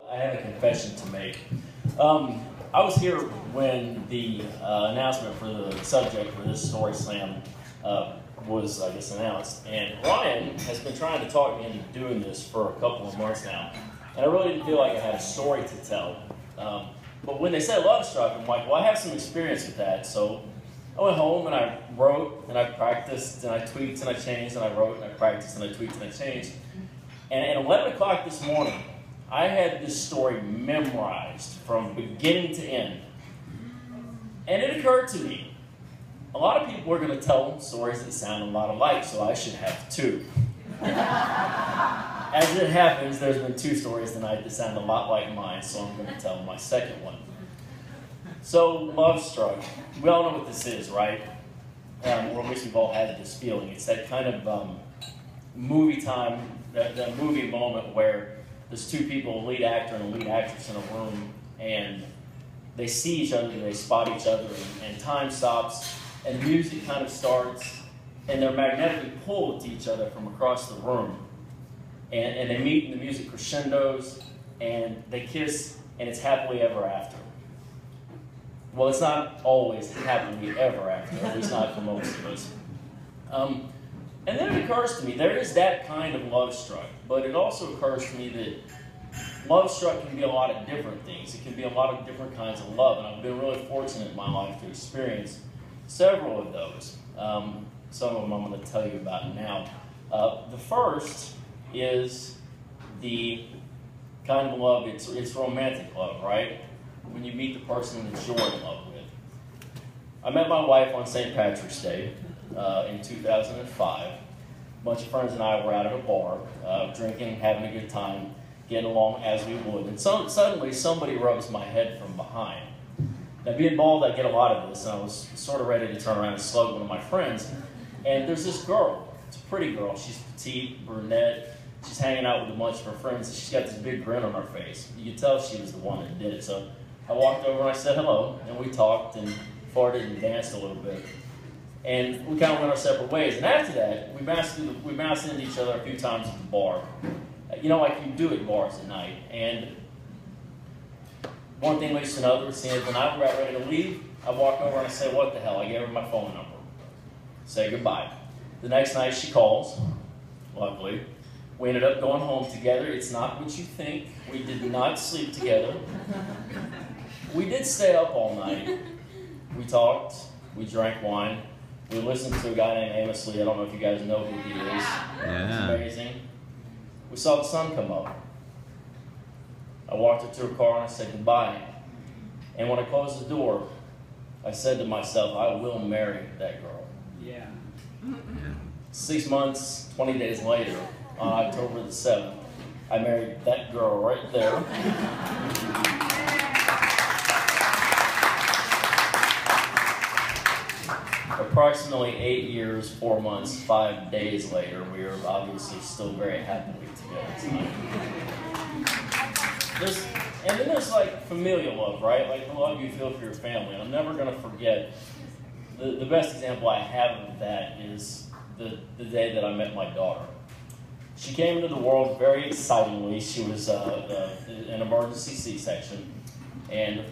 I have a confession to make. I was here when the announcement for the subject for this Story Slam was, I guess, announced. And Ryan has been trying to talk me into doing this for a couple of months now. And I really didn't feel like I had a story to tell. But when they said Love Struck, I'm like, well, I have some experience with that. So I went home and I wrote and I practiced and I tweaked and I changed and I wrote and I practiced and I tweaked and I changed. And at 11 o'clock this morning, I had this story memorized from beginning to end. And it occurred to me, a lot of people are going to tell stories that sound a lot alike, so I should have two. As it happens, there's been two stories tonight that sound a lot like mine, so I'm going to tell my second one. So, Love Struck. We all know what this is, right? Or at least we've all had this feeling. It's that kind of movie time, that movie moment where there's two people, a lead actor and a lead actress in a room, and they see each other, they spot each other, and time stops, and the music kind of starts, and they're magnetically pulled to each other from across the room. And they meet, and the music crescendos, and they kiss, and it's happily ever after. Well, it's not always happily ever after, at least not for most of us. And then it occurs to me, there is that kind of love struck, but it also occurs to me that love struck can be a lot of different things. It can be a lot of different kinds of love, and I've been really fortunate in my life to experience several of those. Some of them I'm going to tell you about now. The first is the kind of love, it's romantic love, right? When you meet the person that you're in love with. I met my wife on St. Patrick's Day in 2005. A bunch of friends and I were out at a bar, drinking, having a good time, getting along as we would. And so, suddenly somebody rubs my head from behind. Now, being bald, I get a lot of this, and I was sort of ready to turn around and slug one of my friends. And there's this girl. It's a pretty girl. She's petite, brunette. She's hanging out with a bunch of her friends, and she's got this big grin on her face. You could tell she was the one that did it. So I walked over and I said hello, and we talked and farted and danced a little bit. And we kind of went our separate ways. And after that, we bounced into each other a few times at the bar. You know, like you do at bars at night. And one thing leads to another. Seeing the night we got ready to leave, I walked over and I said, what the hell? I gave her my phone number. Say goodbye. The next night she calls, luckily. We ended up going home together. It's not what you think. We did not sleep together. We did stay up all night. We talked. We drank wine. We listened to a guy named Amos Lee. I don't know if you guys know who he is. Yeah. It's amazing. We saw the sun come up. I walked her to her car and I said goodbye. And when I closed the door, I said to myself, I will marry that girl. Yeah. 6 months, 20 days later, on October the 7th, I married that girl right there. Approximately 8 years, 4 months, 5 days later, we are obviously still very happily together tonight. And then there's like familial love, right? Like the love you feel for your family. And I'm never going to forget, the best example I have of that is the day that I met my daughter. She came into the world very excitingly. She was an emergency C-section, and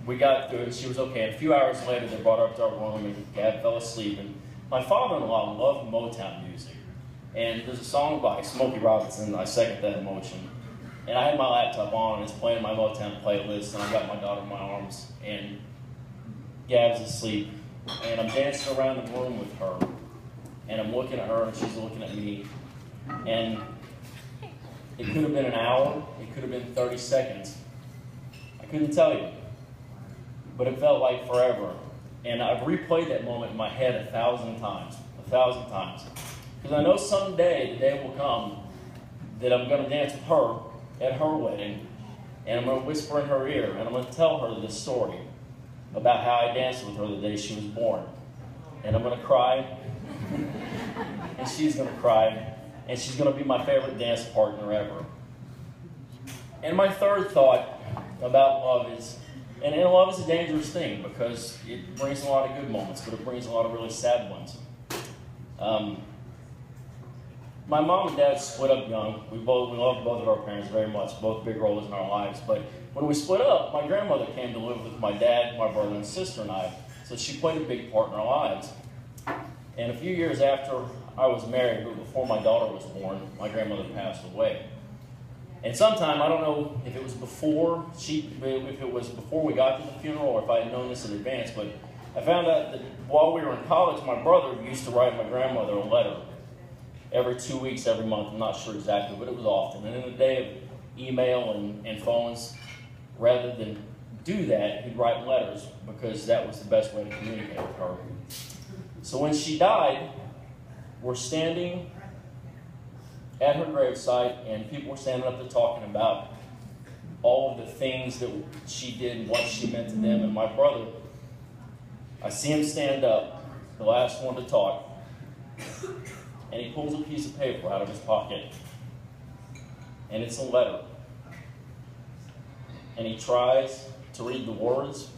we got through it, and she was okay. And a few hours later, they brought her up to our room, and Gab fell asleep. And my father-in-law loved Motown music, and there's a song by Smokey Robinson. I second that emotion. And I had my laptop on, and it's playing my Motown playlist, and I got my daughter in my arms, and Gab's asleep, and I'm dancing around the room with her, and I'm looking at her, and she's looking at me. And it could have been an hour, it could have been 30 seconds. I couldn't tell you. But it felt like forever. And I've replayed that moment in my head 1,000 times. 1,000 times. Because I know someday, the day will come, that I'm going to dance with her at her wedding. And I'm going to whisper in her ear. And I'm going to tell her this story about how I danced with her the day she was born. And I'm going to cry. And she's going to cry. And she's going to be my favorite dance partner ever. And my third thought about love is, and love is a dangerous thing because it brings a lot of good moments, but it brings a lot of really sad ones. my mom and dad split up young. We loved both of our parents very much, both big roles in our lives. But when we split up, my grandmother came to live with my dad, my brother, and sister, and I. So she played a big part in our lives. And a few years after I was married, but before my daughter was born, my grandmother passed away. And sometime, I don't know if it was before we got to the funeral or if I had known this in advance, but I found out that while we were in college, my brother used to write my grandmother a letter every 2 weeks, every month. I'm not sure exactly, but it was often. And in the day of email and phones, rather than do that, he'd write letters because that was the best way to communicate with her. So when she died, we're standing at her gravesite, and people were standing up there talking about all of the things that she did and what she meant to them. And my brother, I see him stand up, the last one to talk, and he pulls a piece of paper out of his pocket, and it's a letter. And he tries to read the words,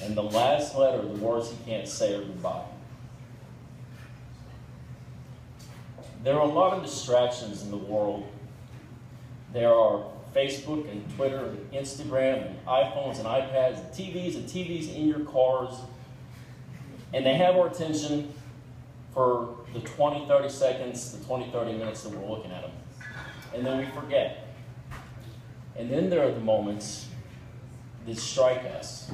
and the last letter, the words he can't say are goodbye. There are a lot of distractions in the world. There are Facebook and Twitter and Instagram and iPhones and iPads and TVs in your cars. And they have our attention for the 20, 30 seconds, the 20, 30 minutes that we're looking at them. And then we forget. And then there are the moments that strike us.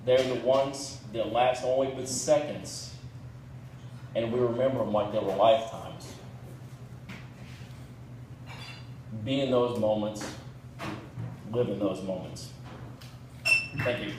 They're the ones that last only but seconds. And we remember them like they were lifetimes. Be in those moments. Live in those moments. Thank you.